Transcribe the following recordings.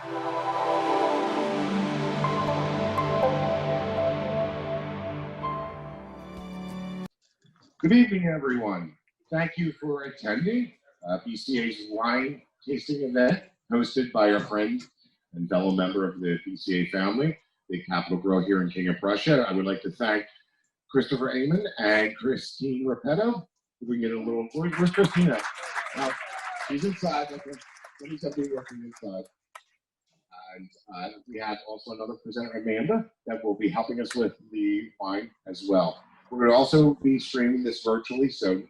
Good evening, everyone. Thank you for attending BCA's wine tasting event hosted by our friend and fellow member of the BCA family, the Capital Grille here in King of Prussia. I would like to thank Christopher Amon and Christine Repetto. If we can get a little, where's Christina? She's inside. Somebody's going to be working inside. And we have also another presenter, Amanda, that will be helping us with the wine as well. We're going to also be streaming this virtually, so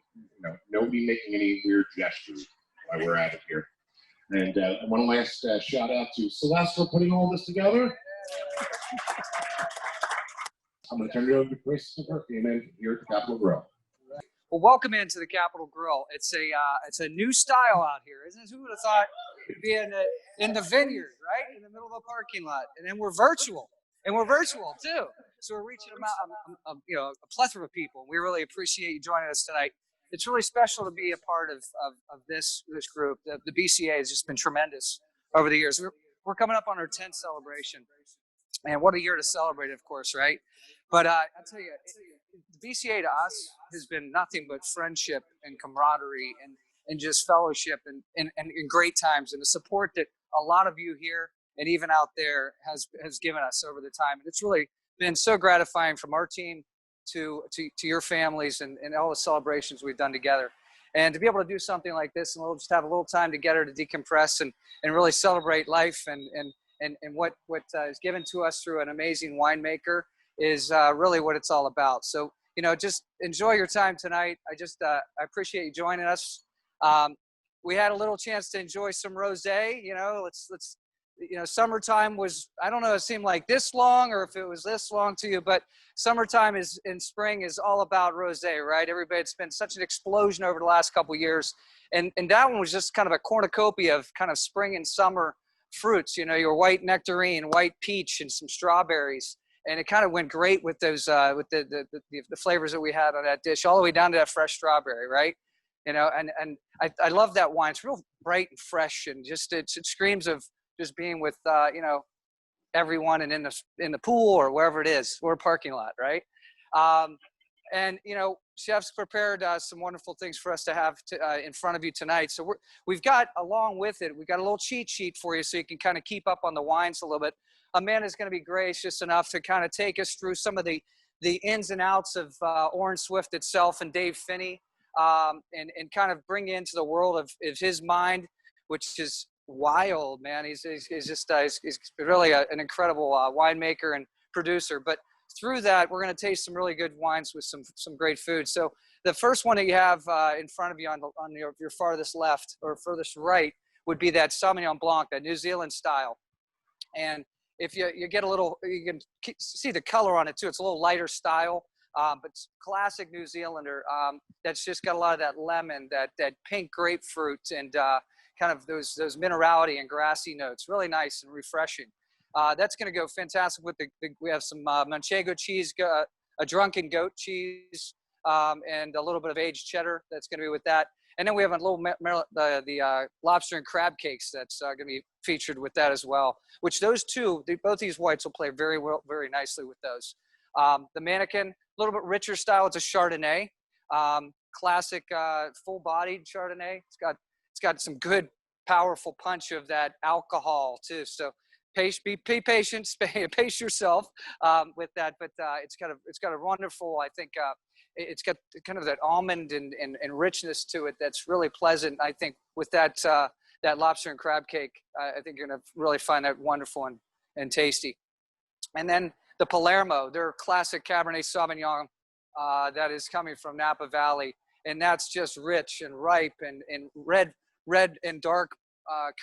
nobody making any weird gestures while we're at it here. And one last shout out to Celeste for putting all this together. I'm going to turn it over to Christopher Amon here at the Capital Grille. Well, welcome into the Capital Grille. It's a new style out here, isn't it? Who would have thought it'd be in the vineyard, right, in the middle of a parking lot, and then we're virtual, too. So we're reaching a plethora of people. We really appreciate you joining us tonight. It's really special to be a part of this group. The BCA has just been tremendous over the years. We're coming up on our 10th celebration, and what a year to celebrate, of course, right? But I'll tell you, the BCA to us has been nothing but friendship and camaraderie and just fellowship and great times, and the support that a lot of you here and even out there has given us over the time. And it's really been so gratifying from our team to your families and all the celebrations we've done together. And to be able to do something like this and we'll just have a little time together to decompress and really celebrate life and what is given to us through an amazing winemaker is really what it's all about. So, just enjoy your time tonight. I appreciate you joining us. We had a little chance to enjoy some rosé. Summertime was, I don't know, it seemed like this long or if it was this long to you, but summertime in spring is all about rosé, right? Everybody, it's been such an explosion over the last couple of years. And that one was just kind of a cornucopia of kind of spring and summer fruits, your white nectarine, white peach, and some strawberries. And it kind of went great with those, with the flavors that we had on that dish, all the way down to that fresh strawberry, right? And I love that wine. It's real bright and fresh, and just it screams of just being with everyone and in the pool or wherever it is, or a parking lot, right? Chefs prepared some wonderful things for us to have in front of you tonight. So we've got, along with it, we've got a little cheat sheet for you so you can kind of keep up on the wines a little bit. Amanda's going to be gracious enough to kind of take us through some of the ins and outs of Orange Swift itself and Dave Finney, and kind of bring you into the world of his mind, which is wild, man. He's really an incredible winemaker and producer. But through that, we're going to taste some really good wines with some great food. So the first one that you have in front of you on your farthest left or furthest right would be that Sauvignon Blanc, that New Zealand style. And if you get a little, you can see the color on it too. It's a little lighter style, but it's classic New Zealander. That's just got a lot of that lemon, that pink grapefruit, and kind of those minerality and grassy notes. Really nice and refreshing. That's going to go fantastic with we have some Manchego cheese, a drunken goat cheese, and a little bit of aged cheddar. That's going to be with that. And then we have a little the lobster and crab cakes that's going to be featured with that as well. Which those two, both these whites will play very well, very nicely with those. The Mannequin, a little bit richer style. It's a Chardonnay, classic full-bodied Chardonnay. It's got some good, powerful punch of that alcohol too. So be patient, pace yourself with that. But it's got a wonderful, I think. It's got kind of that almond and richness to it that's really pleasant. I think with that lobster and crab cake, I think you're going to really find that wonderful and tasty. And then the Palermo, their classic Cabernet Sauvignon that is coming from Napa Valley. And that's just rich and ripe and red and dark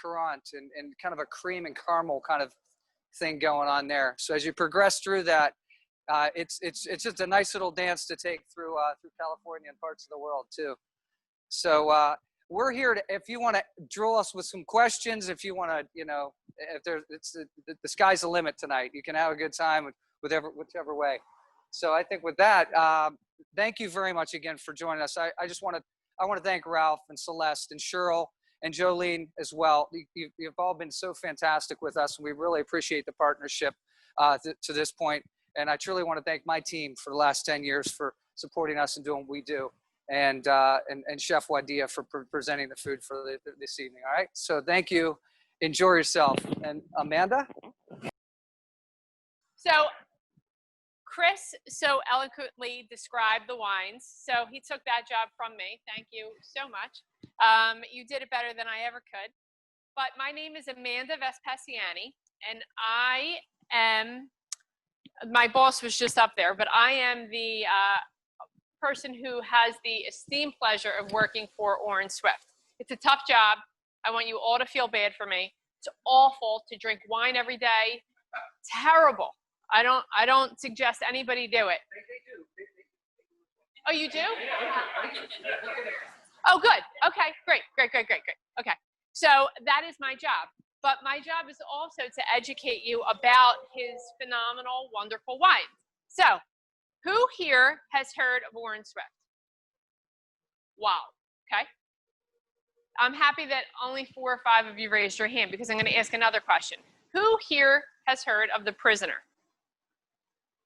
currant and kind of a cream and caramel kind of thing going on there. So as you progress through that, it's just a nice little dance to take through California and parts of the world too. So we're here to, if you want to drill us with some questions, if you want to, if the sky's the limit tonight, you can have a good time whichever way. So I think with that, thank you very much again for joining us. I want to thank Ralph and Celeste and Cheryl and Jolene as well. You've all been so fantastic with us, and we really appreciate the partnership to this point. And I truly want to thank my team for the last 10 years for supporting us and doing what we do, and Chef Wadia for presenting the food for this evening. All right, so thank you. Enjoy yourself. And Amanda? So Chris so eloquently described the wines, so he took that job from me. Thank you so much. You did it better than I ever could. But my name is Amanda Vespasiani, and I am, my boss was just up there, but I am the person who has the esteemed pleasure of working for Orrin Swift. It's a tough job. I want you all to feel bad for me. It's awful to drink wine every day. Terrible. I don't suggest anybody do it. Oh, you do? Oh, good. Okay, great. Okay, so that is my job. But my job is also to educate you about his phenomenal, wonderful wines. So, who here has heard of Orrin Swift? Wow, okay. I'm happy that only 4 or 5 of you raised your hand, because I'm going to ask another question. Who here has heard of The Prisoner?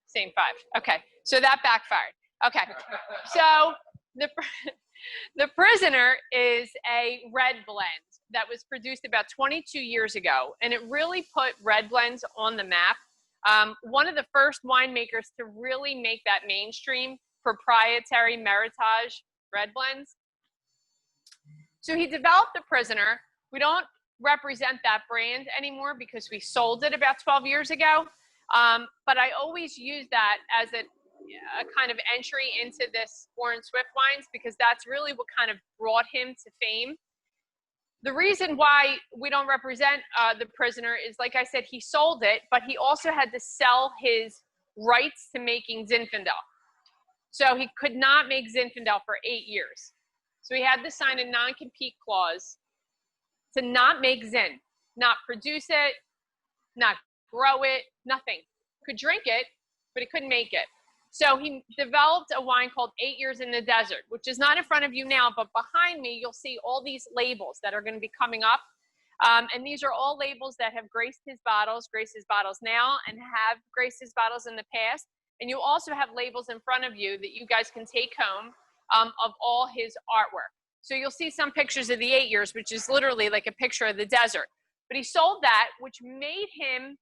Same 5. Okay, so that backfired. Okay, so the Prisoner is a red blend that was produced about 22 years ago, and it really put red blends on the map. One of the first winemakers to really make that mainstream proprietary Meritage red blends. So he developed The Prisoner. We don't represent that brand anymore because we sold it about 12 years ago. But I always use that as a kind of entry into this Orrin Swift wines, because that's really what kind of brought him to fame. The reason why we don't represent The Prisoner is, like I said, he sold it, but he also had to sell his rights to making Zinfandel. So he could not make Zinfandel for 8 years. So he had to sign a non-compete clause to not make Zin, not produce it, not grow it, nothing. Could drink it, but he couldn't make it. So he developed a wine called 8 Years in the Desert, which is not in front of you now, but behind me, you'll see all these labels that are going to be coming up. And these are all labels that have graced his bottles now, and have graced his bottles in the past. And you also have labels in front of you that you guys can take home of all his artwork. So you'll see some pictures of the 8 years, which is literally like a picture of the desert. But he sold that, which made him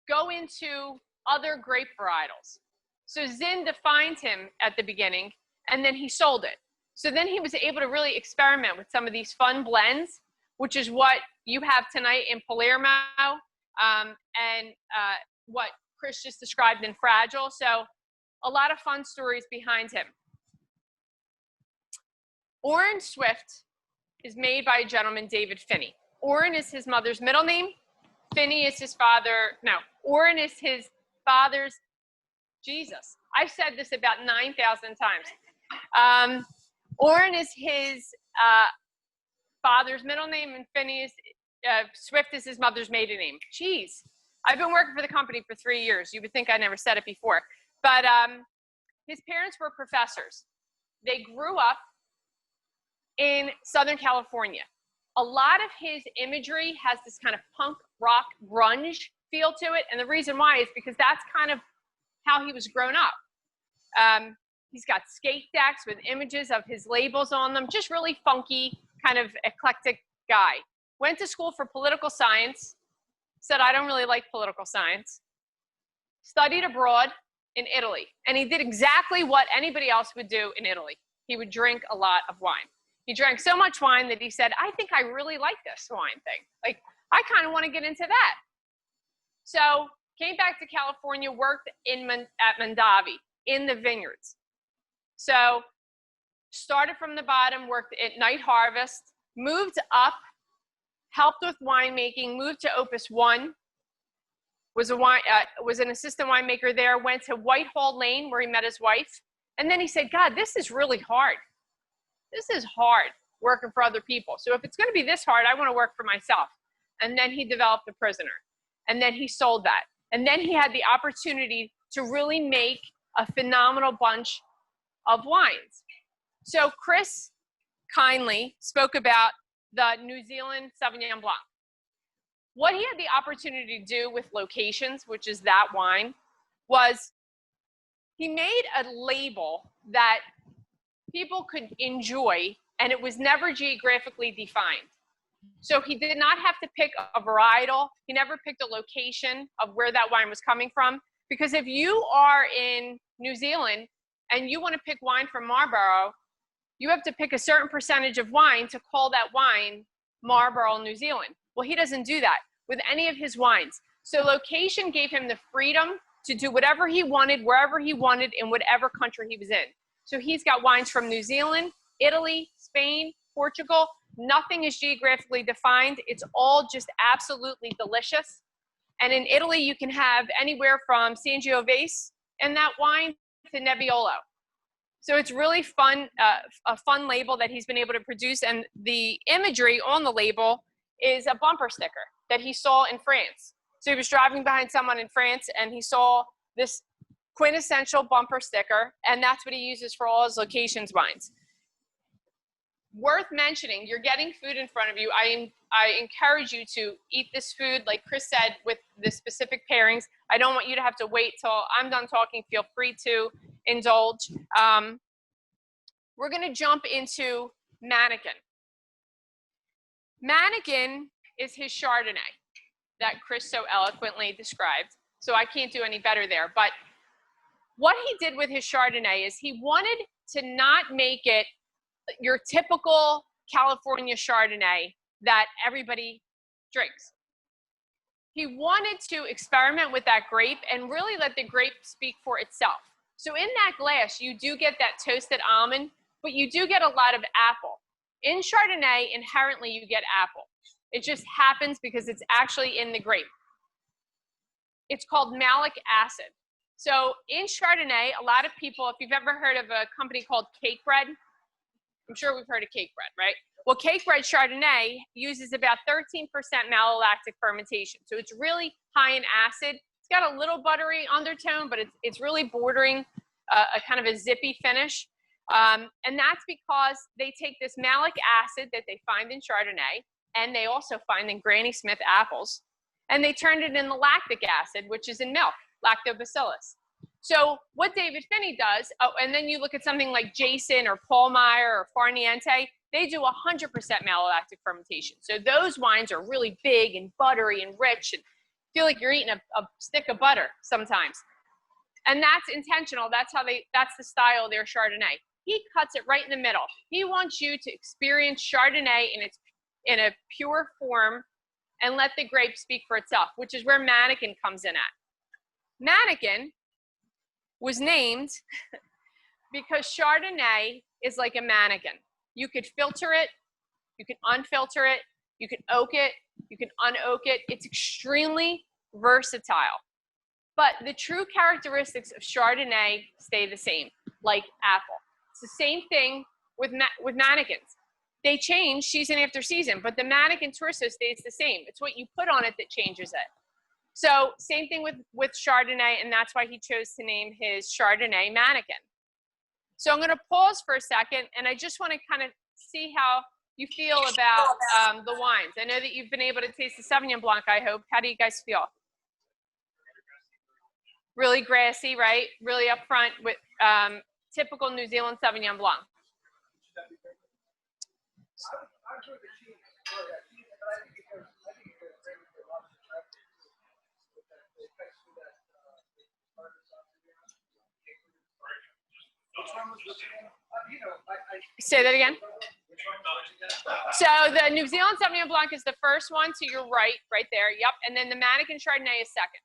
go into other grape varietals. So Zin defined him at the beginning, and then he sold it. So then he was able to really experiment with some of these fun blends, which is what you have tonight in Palermo, and what Chris just described in Fragile. So a lot of fun stories behind him. Orrin Swift is made by a gentleman, David Finney. Orrin is his mother's middle name. Finney is his father. No, Orrin is his father's. Jesus, I've said this about 9,000 times. Orrin is his father's middle name, and Finney is, Swift is his mother's maiden name. Jeez, I've been working for the company for 3 years. You would think I never said it before. But his parents were professors. They grew up in Southern California. A lot of his imagery has this kind of punk rock grunge feel to it. And the reason why is because that's kind of how he was grown up. He's got skate decks with images of his labels on them, just really funky, kind of eclectic guy. Went to school for political science, said, I don't really like political science. Studied abroad in Italy. And he did exactly what anybody else would do in Italy. He would drink a lot of wine. He drank so much wine that he said, I think I really like this wine thing. Like, I kind of want to get into that. So came back to California, worked at Mondavi in the vineyards. So started from the bottom, worked at Night Harvest, moved up, helped with winemaking, moved to Opus One, was an assistant winemaker there, went to Whitehall Lane where he met his wife. And then he said, God, this is really hard. This is hard working for other people. So if it's going to be this hard, I want to work for myself. And then he developed The Prisoner. And then he sold that. And then he had the opportunity to really make a phenomenal bunch of wines. So Chris kindly spoke about the New Zealand Sauvignon Blanc. What he had the opportunity to do with Locations, which is that wine, was he made a label that people could enjoy, and it was never geographically defined. So he did not have to pick a varietal. He never picked a location of where that wine was coming from. Because if you are in New Zealand and you want to pick wine from Marlborough, you have to pick a certain percentage of wine to call that wine Marlborough, New Zealand. Well, he doesn't do that with any of his wines. So Location gave him the freedom to do whatever he wanted, wherever he wanted, in whatever country he was in. So he's got wines from New Zealand, Italy, Spain, Portugal. Nothing is geographically defined. It's all just absolutely delicious. And in Italy, you can have anywhere from Sangiovese in that wine to Nebbiolo. So it's really fun, a fun label that he's been able to produce. And the imagery on the label is a bumper sticker that he saw in France. So he was driving behind someone in France and he saw this quintessential bumper sticker, and that's what he uses for all his Locations wines. Worth mentioning, you're getting food in front of you. I encourage you to eat this food, like Chris said, with the specific pairings. I don't want you to have to wait till I'm done talking. Feel free to indulge. We're going to jump into Mannequin. Mannequin is his Chardonnay that Chris so eloquently described. So I can't do any better there. But what he did with his Chardonnay is he wanted to not make it your typical California Chardonnay that everybody drinks. He wanted to experiment with that grape and really let the grape speak for itself. So in that glass, you do get that toasted almond, but you do get a lot of apple. In Chardonnay, inherently, you get apple. It just happens because it's actually in the grape. It's called malic acid. So in Chardonnay, a lot of people, if you've ever heard of a company called Cake Bread, I'm sure we've heard of Cake Bread, right? Well, Cake Bread Chardonnay uses about 13% malolactic fermentation. So it's really high in acid. It's got a little buttery undertone, but it's really bordering a kind of a zippy finish. And that's because they take this malic acid that they find in Chardonnay, and they also find in Granny Smith apples, and they turned it into lactic acid, which is in milk, lactobacillus. So what David Finney does, and then you look at something like Jason or Paul Meyer or Farniente, they do 100% malolactic fermentation. So those wines are really big and buttery and rich and feel like you're eating a stick of butter sometimes. And that's intentional. That's the style of their Chardonnay. He cuts it right in the middle. He wants you to experience Chardonnay in a pure form and let the grape speak for itself, which is where Mannequin comes in at. Mannequin was named because Chardonnay is like a mannequin. You could filter it, you can unfilter it, you can oak it, you can unoak it. It's extremely versatile. But the true characteristics of Chardonnay stay the same, like apple. It's the same thing with mannequins. They change season after season, but the mannequin torso stays the same. It's what you put on it that changes it. So same thing with Chardonnay, and that's why he chose to name his Chardonnay Mannequin. So I'm going to pause for a second, and I just want to kind of see how you feel about the wines. I know that you've been able to taste the Sauvignon Blanc, I hope. How do you guys feel? Really grassy, right? Really upfront with typical New Zealand Sauvignon Blanc. Say that again. So the New Zealand Sauvignon Blanc is the first one to your right there. Yep. And then the Mannequin Chardonnay is second.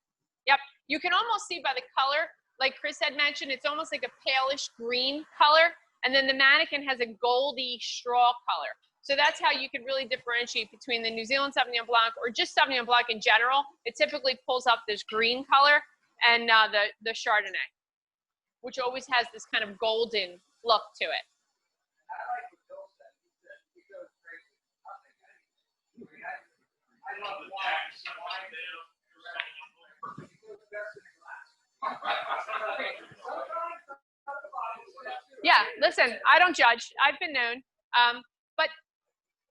Yep. You can almost see by the color, like Chris had mentioned, it's almost like a palish green color. And then the Mannequin has a goldy straw color. So that's how you can really differentiate between the New Zealand Sauvignon Blanc or just Sauvignon Blanc in general. It typically pulls up this green color, and the Chardonnay, which always has this kind of golden look to it. Yeah, listen, I don't judge. I've been known. But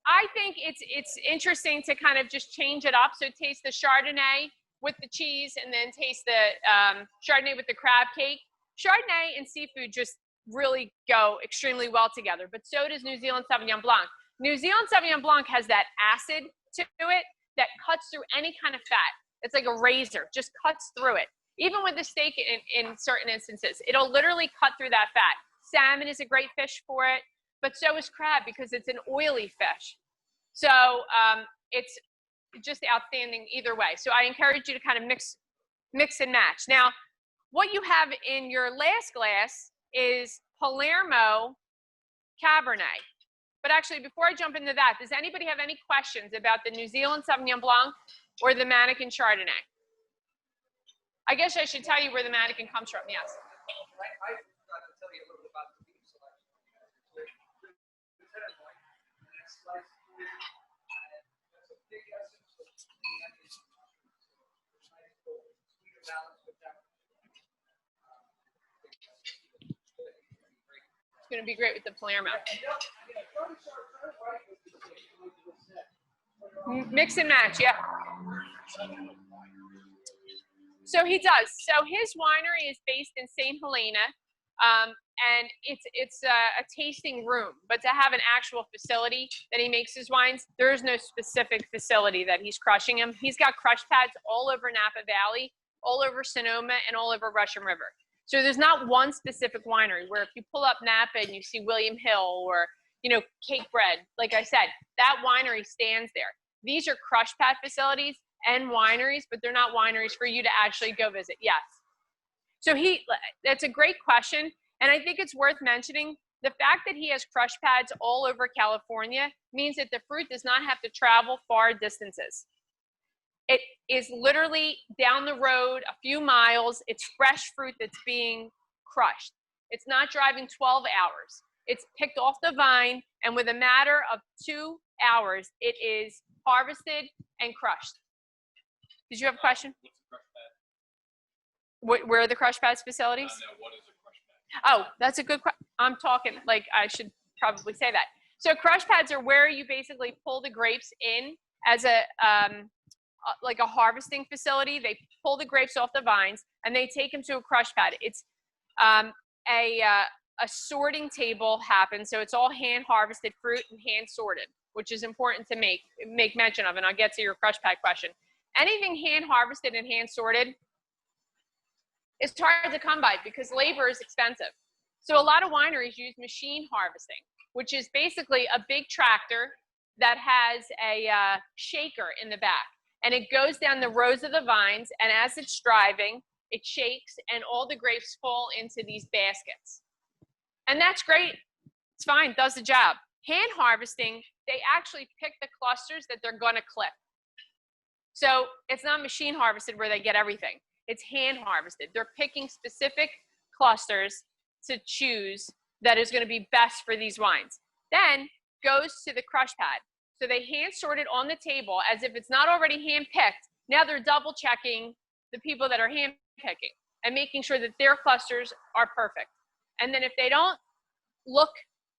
I think it's interesting to kind of just change it up. So taste the Chardonnay with the cheese, and then taste the Chardonnay with the crab cake. Chardonnay and seafood just really go extremely well together, but so does New Zealand Sauvignon Blanc. New Zealand Sauvignon Blanc has that acid to it that cuts through any kind of fat. It's like a razor, just cuts through it. Even with the steak in certain instances, it'll literally cut through that fat. Salmon is a great fish for it, but so is crab because it's an oily fish. So it's just outstanding either way. So I encourage you to kind of mix and match. Now, what you have in your last glass is Palermo Cabernet. But actually, before I jump into that, does anybody have any questions about the New Zealand Sauvignon Blanc or the Mannequin Chardonnay? I guess I should tell you where the Mannequin comes from, yes. I forgot to tell you a little bit about the beef selection. It's going to be great with the Palermo. Mix and match, yeah. So he does. So his winery is based in St. Helena, and it's a tasting room. But to have an actual facility that he makes his wines, there is no specific facility that he's crushing them. He's got crush pads all over Napa Valley, all over Sonoma, and all over Russian River. So there's not one specific winery where if you pull up Napa and you see William Hill or, you know, Cake Bread, like I said, that winery stands there. These are crush pad facilities and wineries, but they're not wineries for you to actually go visit. Yes. So that's a great question. And I think it's worth mentioning the fact that he has crush pads all over California means that the fruit does not have to travel far distances. It is literally down the road a few miles. It's fresh fruit that's being crushed. It's not driving 12 hours. It's picked off the vine, and with a matter of 2 hours, it is harvested and crushed. Did you have a question? What's a crush pad? Where are the crush pads facilities? No, what is a crush pad? Oh, that's a good question. I'm talking, like, I should probably say that. So crush pads are where you basically pull the grapes in as like a harvesting facility. They pull the grapes off the vines and they take them to a crush pad. It's a sorting table happens. So it's all hand harvested fruit and hand sorted, which is important to make mention of. And I'll get to your crush pad question. Anything hand harvested and hand sorted is hard to come by because labor is expensive. So a lot of wineries use machine harvesting, which is basically a big tractor that has a shaker in the back. And it goes down the rows of the vines, and as it's driving, it shakes, and all the grapes fall into these baskets. And that's great. It's fine, does the job. Hand harvesting, they actually pick the clusters that they're going to clip. So it's not machine harvested where they get everything. It's hand harvested. They're picking specific clusters to choose that is going to be best for these wines. Then goes to the crush pad. So they hand sort it on the table as if it's not already hand picked. Now they're double checking the people that are hand picking and making sure that their clusters are perfect. And then if they don't look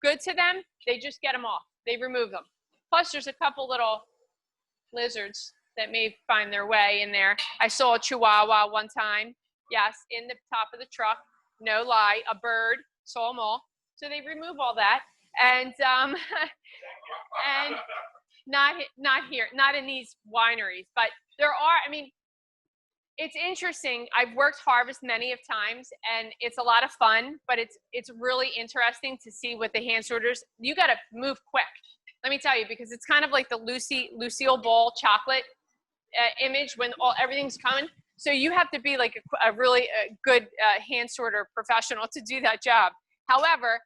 good to them, they just get them off. They remove them. Plus there's a couple little lizards that may find their way in there. I saw a chihuahua one time. Yes, in the top of the truck. No lie, a bird. Saw them all. So they remove all that. And and not here, not in these wineries, but there are, I mean, it's interesting. I've worked harvest many of times and it's a lot of fun, but it's really interesting to see what the hand sorters, you got to move quick. Let me tell you, because it's kind of like the Lucille Ball chocolate image when everything's coming. So you have to be like a really good hand sorter professional to do that job. However,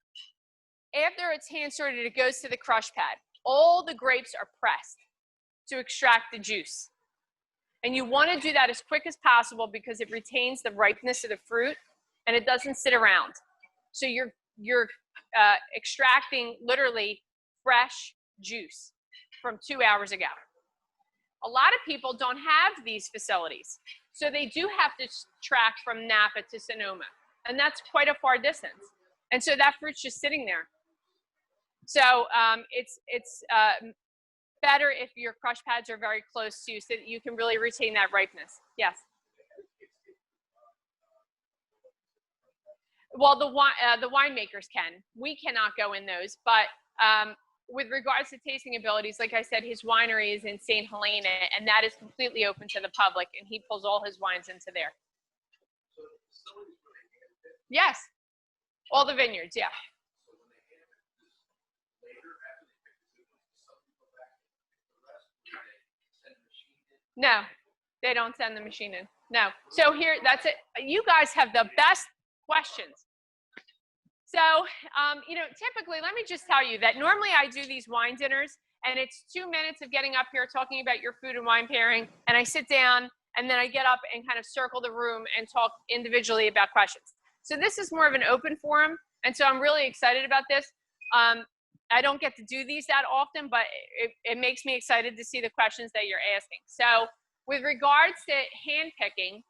after it's hand sorted, it goes to the crush pad. All the grapes are pressed to extract the juice. And you want to do that as quick as possible because it retains the ripeness of the fruit and it doesn't sit around. So you're extracting literally fresh juice from 2 hours ago. A lot of people don't have these facilities. So they do have to track from Napa to Sonoma. And that's quite a far distance. And so that fruit's just sitting there. So it's better if your crush pads are very close to you so that you can really retain that ripeness. Yes. Well, the winemakers can. We cannot go in those, but with regards to tasting abilities, like I said, his winery is in St. Helena, and that is completely open to the public, and he pulls all his wines into there. Yes, all the vineyards, yeah. No, they don't send the machine in. No. So here, that's it. You guys have the best questions. So, you know, typically, let me just tell you that normally I do these wine dinners, and it's 2 minutes of getting up here talking about your food and wine pairing, and I sit down, and then I get up and kind of circle the room and talk individually about questions. So this is more of an open forum, and so I'm really excited about this. I don't get to do these that often, but it makes me excited to see the questions that you're asking. So with regards to hand picking,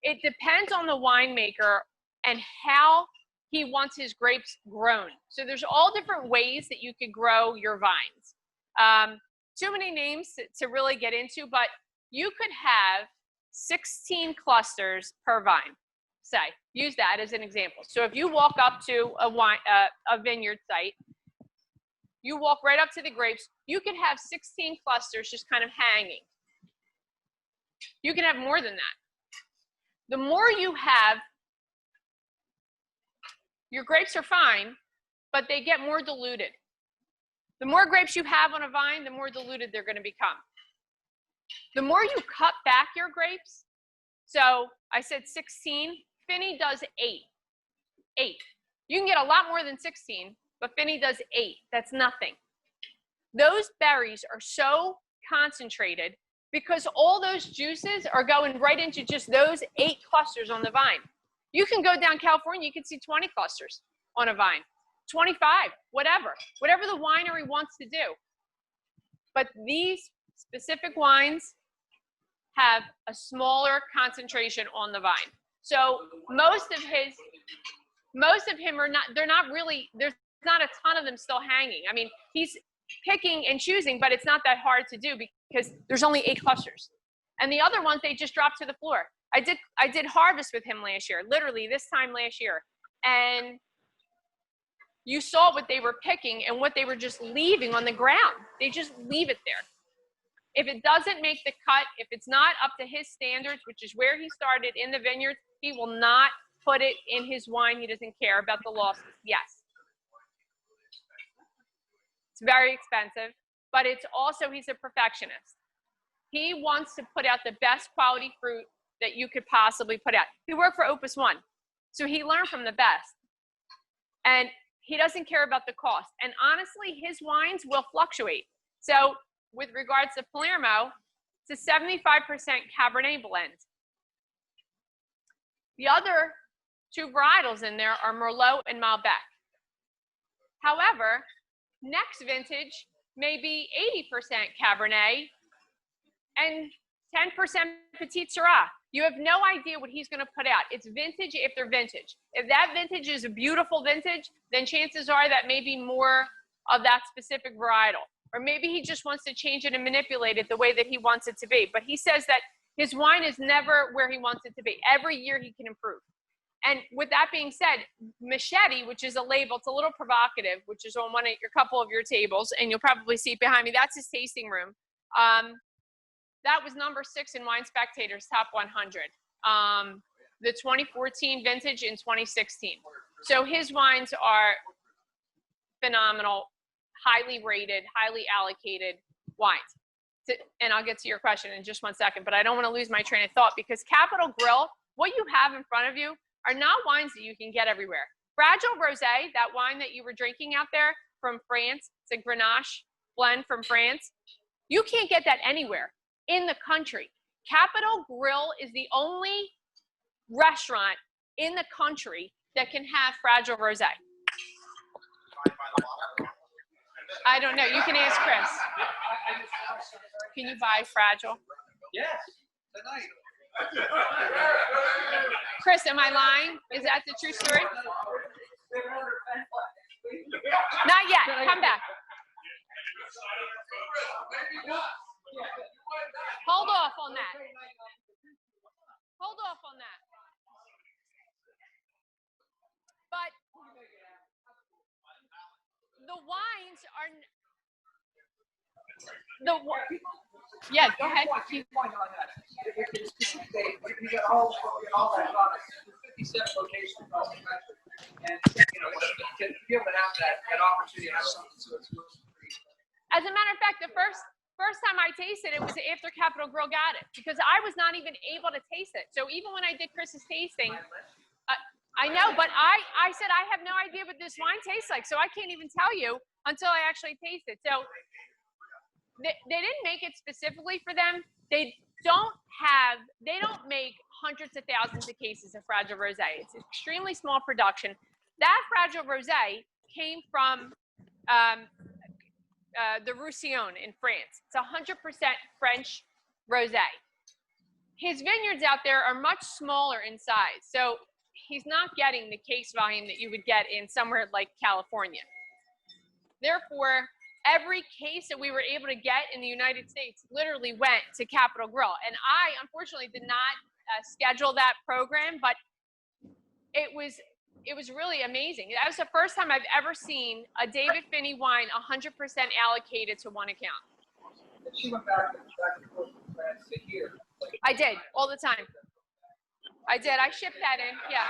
it depends on the winemaker and how he wants his grapes grown. So there's all different ways that you could grow your vines. Too many names to really get into, but you could have 16 clusters per vine, say. Use that as an example. So if you walk up to a vineyard site, you walk right up to the grapes, you could have 16 clusters just kind of hanging. You can have more than that. The more you have, your grapes are fine, but they get more diluted. The more grapes you have on a vine, the more diluted they're going to become. The more you cut back your grapes, so I said 16, Finney does 8. 8. You can get a lot more than 16, but Finney does 8. That's nothing. Those berries are so concentrated because all those juices are going right into just those 8 clusters on the vine. You can go down California, you can see 20 clusters on a vine, 25, whatever the winery wants to do. But these specific wines have a smaller concentration on the vine. So most of him are not, they're not really, there's not a ton of them still hanging. I mean, he's picking and choosing, but it's not that hard to do because there's only 8 clusters. And the other ones, they just drop to the floor. I did harvest with him last year, literally this time last year. And you saw what they were picking and what they were just leaving on the ground. They just leave it there. If it doesn't make the cut, if it's not up to his standards, which is where he started in the vineyards, he will not put it in his wine. He doesn't care about the losses. Yes. It's very expensive, but it's also, he's a perfectionist. He wants to put out the best quality fruit that you could possibly put out. He worked for Opus One, so he learned from the best. And he doesn't care about the cost. And honestly, his wines will fluctuate. So with regards to Palermo, it's a 75% Cabernet blend. The other 2 varietals in there are Merlot and Malbec. However, next vintage may be 80% Cabernet and 10% Petit Syrah. You have no idea what he's going to put out. It's vintage if they're vintage. If that vintage is a beautiful vintage, then chances are that may be more of that specific varietal. Or maybe he just wants to change it and manipulate it the way that he wants it to be. But he says that his wine is never where he wants it to be. Every year he can improve. And with that being said, Machete, which is a label, it's a little provocative, which is on couple of your tables, and you'll probably see it behind me. That's his tasting room. That was number 6 in Wine Spectator's Top 100. The 2014 vintage in 2016. So his wines are phenomenal, highly rated, highly allocated wines. And I'll get to your question in just one second, but I don't want to lose my train of thought because Capital Grille, what you have in front of you are not wines that you can get everywhere. Fragile Rosé, that wine that you were drinking out there from France, it's a Grenache blend from France. You can't get that anywhere in the country. Capital Grille is the only restaurant in the country that can have Fragile Rosé. I don't know. You can ask Chris. Can you buy Fragile? Yes, tonight. Chris, am I lying? Is that the true story? Not yet. Come back. Hold off on that. Hold off on that. But the wines are yeah. Go ahead. You got all that products. 57 locations across the country, and to be able to have that opportunity to have something so it's free. As a matter of fact, the first time I tasted it was after Capitol Grill got it, because I was not even able to taste it. So even when I did Chris's tasting, I know, but I said I have no idea what this wine tastes like, so I can't even tell you until I actually taste it. So they didn't make it specifically for them. They don't make hundreds of thousands of cases of Fragile Rosé. It's an extremely small production. That Fragile Rosé came from the Roussillon in France. It's 100% French rosé. His vineyards out there are much smaller in size, so he's not getting the case volume that you would get in somewhere like California. Therefore, every case that we were able to get in the United States literally went to Capitol Grill. And I, unfortunately, did not schedule that program, but it was really amazing. That was the first time I've ever seen a David Finney wine 100% allocated to one account. And she went back and forth from France to here. I did, all the time. I did. I shipped that in, yeah.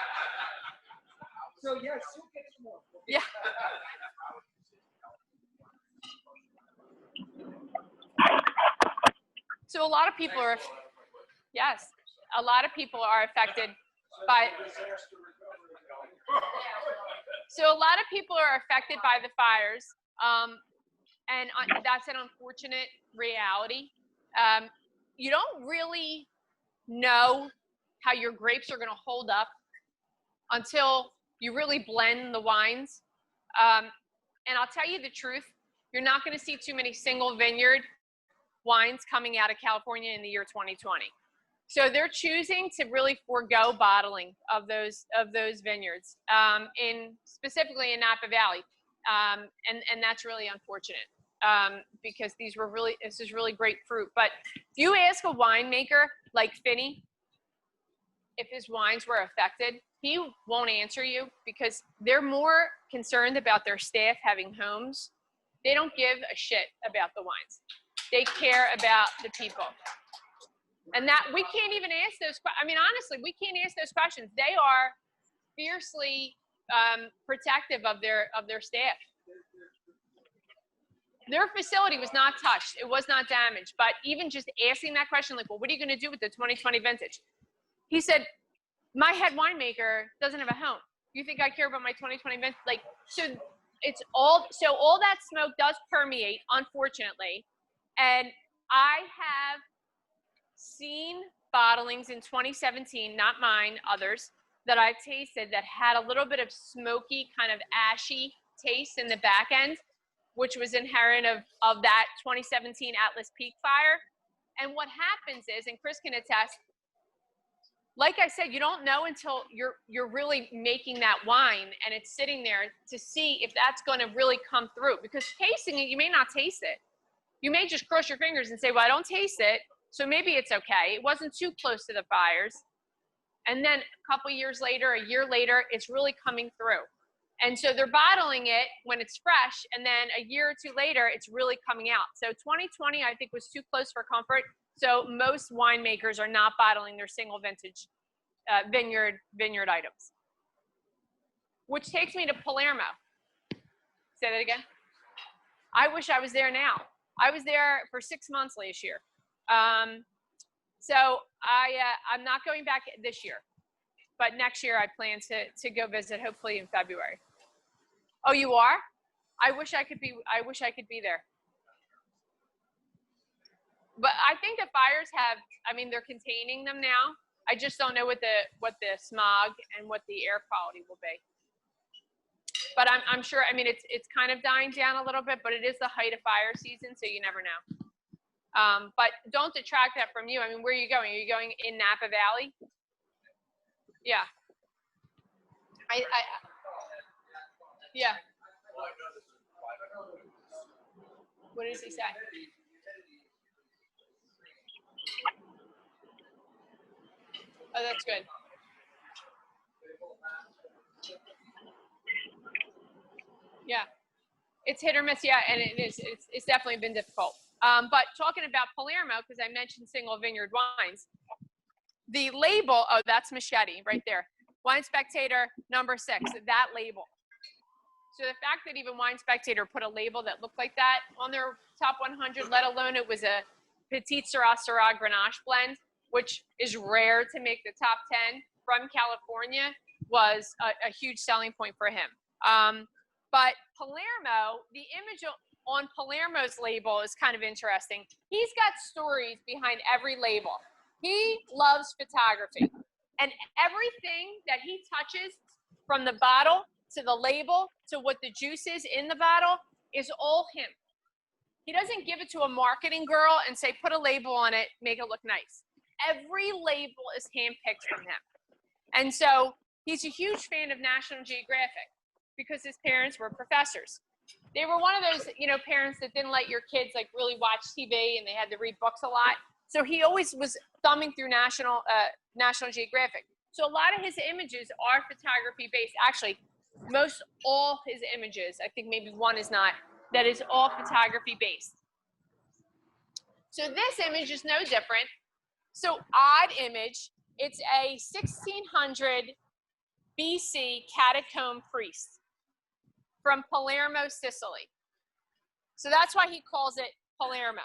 So yes, you'll get some more. Yeah. So a lot of people are, yes, a lot of people are affected by, so a lot of people are affected by the fires, and that's an unfortunate reality. You don't really know how your grapes are going to hold up until you really blend the wines. And I'll tell you the truth, you're not going to see too many single vineyard wines coming out of California in the year 2020. So they're choosing to really forego bottling of those vineyards, specifically in Napa Valley, and that's really unfortunate, because this is really great fruit. But if you ask a winemaker like Finney if his wines were affected, he won't answer you, because they're more concerned about their staff having homes. They don't give a shit about the wines. They care about the people. And that we can't even ask those. I mean, honestly, we can't ask those questions. They are fiercely protective of their staff. Their facility was not touched. It was not damaged. But even just asking that question, like, well, what are you going to do with the 2020 vintage? He said, my head winemaker doesn't have a home. You think I care about my 2020 vintage? Like, so all that smoke does permeate, unfortunately. And I have seen bottlings in 2017, not mine, others, that I've tasted that had a little bit of smoky, kind of ashy taste in the back end, which was inherent of that 2017 Atlas Peak fire. And what happens is, and Chris can attest, like I said, you don't know until you're really making that wine and it's sitting there to see if that's going to really come through. Because tasting it, you may not taste it. You may just cross your fingers and say, well, I don't taste it, so maybe it's okay. It wasn't too close to the fires. And then a couple years later, a year later, it's really coming through. And so they're bottling it when it's fresh, and then a year or two later, it's really coming out. So 2020, I think, was too close for comfort. So most winemakers are not bottling their single vintage vineyard items. Which takes me to Palermo. Say that again. I wish I was there now. I was there for 6 months last year. So I'm not going back this year, but next year I plan to go visit, hopefully in February. Oh, you are? I wish I could be there. But I think the fires they're containing them now. I just don't know what the smog and what the air quality will be. But I'm sure, it's kind of dying down a little bit, but it is the height of fire season, so you never know. But don't detract that from you. Where are you going? Are you going in Napa Valley? Yeah. Yeah. What does he say? Oh, that's good. Yeah, it's hit or miss. Yeah, and it is. It's definitely been difficult. But talking about Palermo, because I mentioned single vineyard wines, the label. Oh, that's Machete right there. Wine Spectator #6. That label. So the fact that even Wine Spectator put a label that looked like that on their top 100, let alone it was a Petite Syrah Grenache blend, which is rare to make the top 10 from California, was a huge selling point for him. But Palermo, the image on Palermo's label is kind of interesting. He's got stories behind every label. He loves photography. And everything that he touches, from the bottle to the label to what the juice is in the bottle, is all him. He doesn't give it to a marketing girl and say, put a label on it, make it look nice. Every label is handpicked from him. And so he's a huge fan of National Geographic because his parents were professors. They were one of those, parents that didn't let your kids like really watch TV and they had to read books a lot. So he always was thumbing through National Geographic. So a lot of his images are photography based. Actually, most all his images, I think maybe one is not, that is all photography based. So this image is no different. So odd image, it's a 1600 BC catacomb priest from Palermo, Sicily. So that's why he calls it Palermo.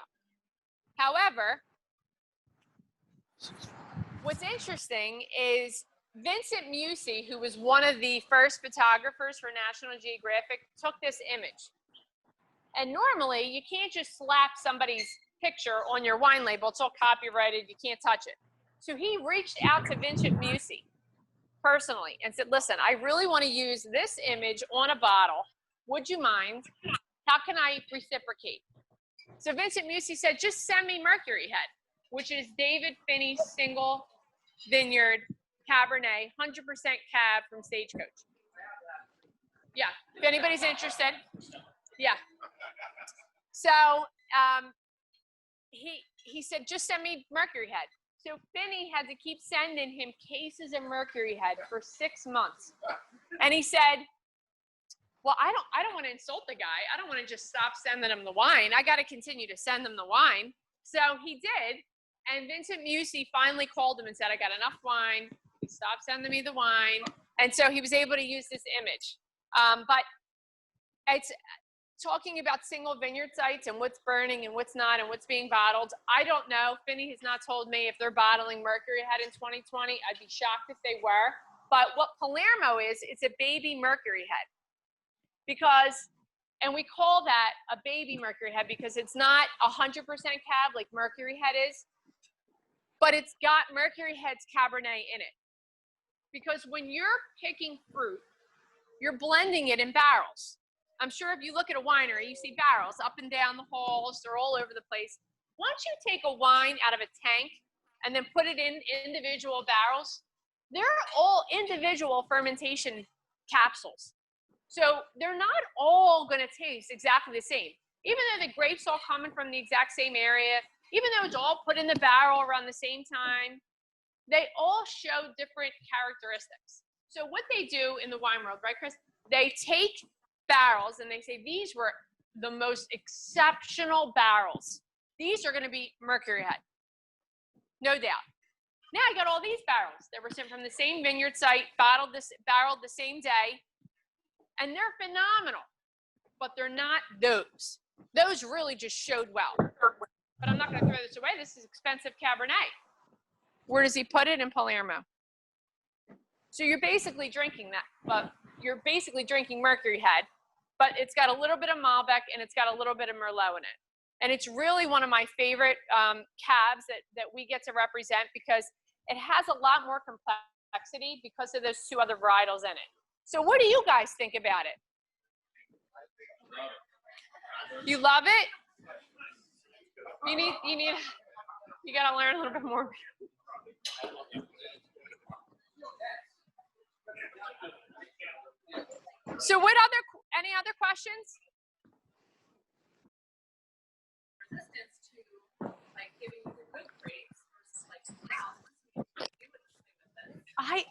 However, what's interesting is Vincent Musi, who was one of the first photographers for National Geographic, took this image. And normally, you can't just slap somebody's picture on your wine label. It's all copyrighted. You can't touch it. So he reached out to Vincent Musi personally and said, listen, I really want to use this image on a bottle. Would you mind? How can I reciprocate? So Vincent Musi said, just send me Mercury Head, which is David Finney's single vineyard Cabernet, 100% Cab from Stagecoach. Yeah, if anybody's interested. Yeah. So he said, just send me Mercury Head. So Finney had to keep sending him cases of Mercury Head for 6 months. And he said, well, I don't want to insult the guy. I don't want to just stop sending him the wine. I got to continue to send him the wine. So he did. And Vincent Musi finally called him and said, I got enough wine. He stopped sending me the wine. And so he was able to use this image. But it's talking about single vineyard sites and what's burning and what's not and what's being bottled. I don't know. Finney has not told me if they're bottling Mercury Head in 2020. I'd be shocked if they were. But what Palermo is, it's a baby Mercury Head. And we call that a baby Mercury Head because it's not 100% Cab like Mercury Head is, but it's got Mercury Head's Cabernet in it. Because when you're picking fruit, you're blending it in barrels. I'm sure if you look at a winery, you see barrels up and down the halls. They're all over the place. Once you take a wine out of a tank and then put it in individual barrels, they're all individual fermentation capsules. So they're not all going to taste exactly the same. Even though the grapes all coming from the exact same area, even though it's all put in the barrel around the same time, they all show different characteristics. So what they do in the wine world, right, Chris? They take barrels and they say, these were the most exceptional barrels. These are going to be Mercury Head. No doubt. Now I got all these barrels that were sent from the same vineyard site, barreled the same day, and they're phenomenal, but they're not those. Those really just showed well. But I'm not going to throw this away. This is expensive Cabernet. Where does he put it? In Palermo. So you're basically drinking that. But you're basically drinking Mercury Head, but it's got a little bit of Malbec and it's got a little bit of Merlot in it. And it's really one of my favorite cabs that we get to represent because it has a lot more complexity because of those two other varietals in it. So what do you guys think about it? You love it? You gotta learn a little bit more. So any other questions? resistance to like giving you the good grades versus like wow,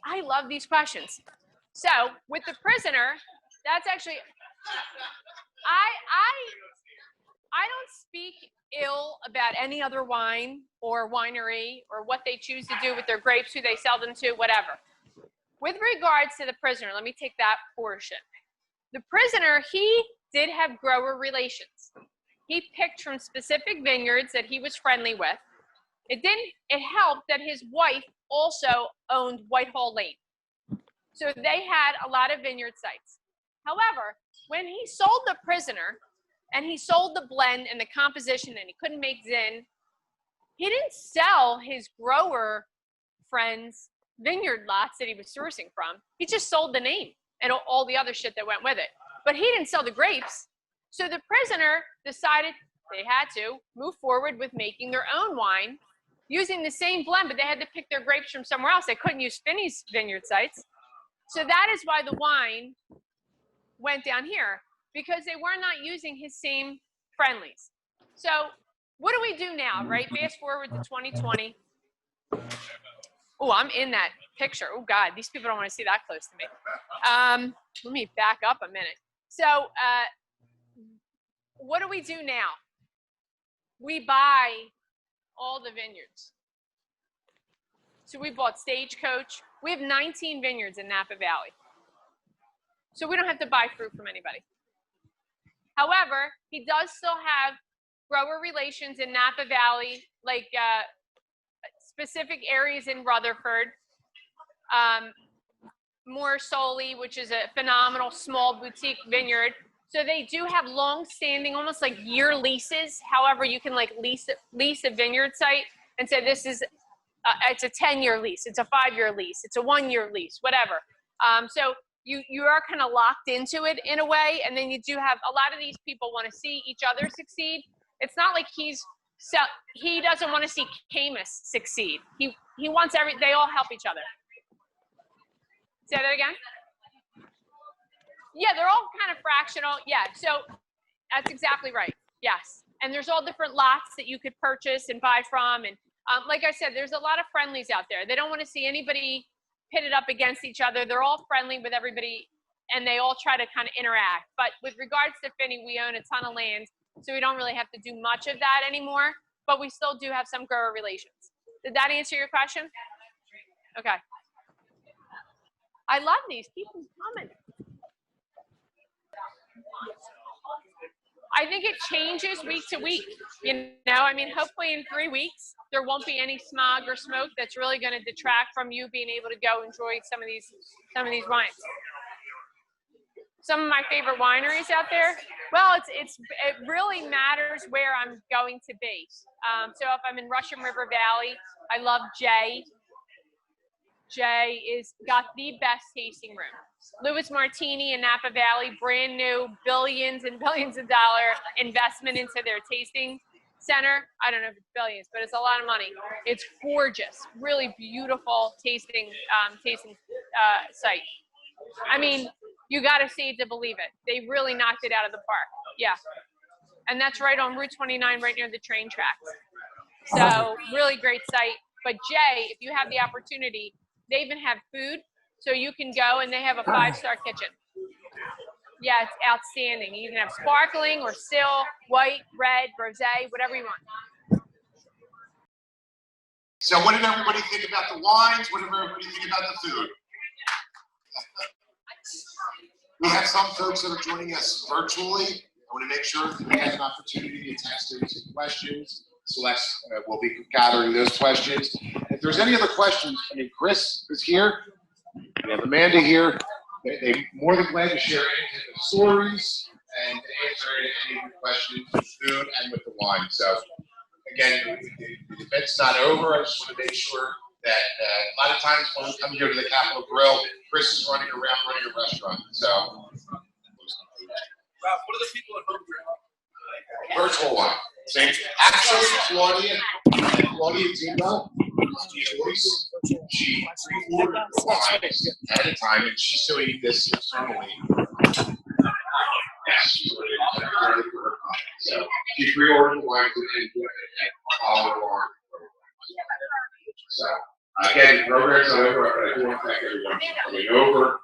I love these questions. So with the prisoner, that's actually I don't speak ill about any other wine or winery or what they choose to do with their grapes, who they sell them to, whatever. With regards to the prisoner, let me take that portion. The prisoner, he did have grower relations. He picked from specific vineyards that he was friendly with. It helped that his wife also owned Whitehall Lane. So they had a lot of vineyard sites. However, when he sold the prisoner and he sold the blend and the composition and he couldn't make Zin, he didn't sell his grower friends vineyard lots that he was sourcing from. He just sold the name and all the other shit that went with it. But he didn't sell the grapes. So the prisoner decided they had to move forward with making their own wine using the same blend, but they had to pick their grapes from somewhere else. They couldn't use Finney's vineyard sites. So that is why the wine went down here, because they were not using his same friendlies. So what do we do now, right? Fast forward to 2020. Oh, I'm in that picture. Oh God, these people don't want to see that close to me. Let me back up a minute. So what do we do now? We buy all the vineyards. So we bought Stagecoach. We have 19 vineyards in Napa Valley. So we don't have to buy fruit from anybody. However, he does still have grower relations in Napa Valley, like specific areas in Rutherford. More Soli, which is a phenomenal small boutique vineyard. So they do have long-standing, almost like year leases. However, you can like lease a vineyard site and say this is, it's a 10-year lease, it's a 5-year lease, it's a 1-year lease, whatever. So you are kind of locked into it in a way, and then you do have a lot of these people want to see each other succeed. It's not like he doesn't want to see Camus succeed. He wants they all help each other. Say that again? Yeah, they're all kind of fractional. Yeah, so that's exactly right. Yes. And there's all different lots that you could purchase and buy from. And like I said, there's a lot of friendlies out there. They don't want to see anybody pitted up against each other. They're all friendly with everybody, and they all try to kind of interact. But with regards to Finney, we own a ton of land, so we don't really have to do much of that anymore, but we still do have some grower relations. Did that answer your question? Okay. I love these. Keep them coming. I think it changes week to week. You know, I mean, hopefully in 3 weeks, there won't be any smog or smoke that's really going to detract from you being able to go enjoy some of these wines. Some of my favorite wineries out there. Well, it really matters where I'm going to be. So if I'm in Russian River Valley, I love Jay. Jay is got the best tasting room. Louis Martini in Napa Valley, brand new, billions and billions of dollar investment into their tasting center. I don't know if it's billions, but it's a lot of money. It's gorgeous, really beautiful tasting site. I mean, you got to see it to believe it. They really knocked it out of the park. Yeah. And that's right on Route 29, right near the train tracks. So really great site. But Jay, if you have the opportunity, they even have food. So you can go, and they have a 5-star kitchen. Yeah, it's outstanding. You can have sparkling or still, white, red, rosé, whatever you want. So what did everybody think about the wines? What did everybody think about the food? We have some folks that are joining us virtually. I want to make sure that we have an opportunity to text in some questions. Celeste will be gathering those questions. If there's any other questions, I mean, Chris is here. We have Amanda here. They're more than glad to share any of the stories and to answer any of the questions with food and with the wine. So, again, the event's not over. I just want to make sure that a lot of times when we come here to the Capitol Grill, Chris is running around running a restaurant. So, Ralph, what are the people at home doing? virtual wine. Same. Actually, Claudia Timo, Joyce, she pre-ordered the wines ahead of time, and she's still eating this externally. Yes, she's already for her So she pre-ordered the wine and follow along. So again, the program's not over, but I do want to thank everyone for coming over.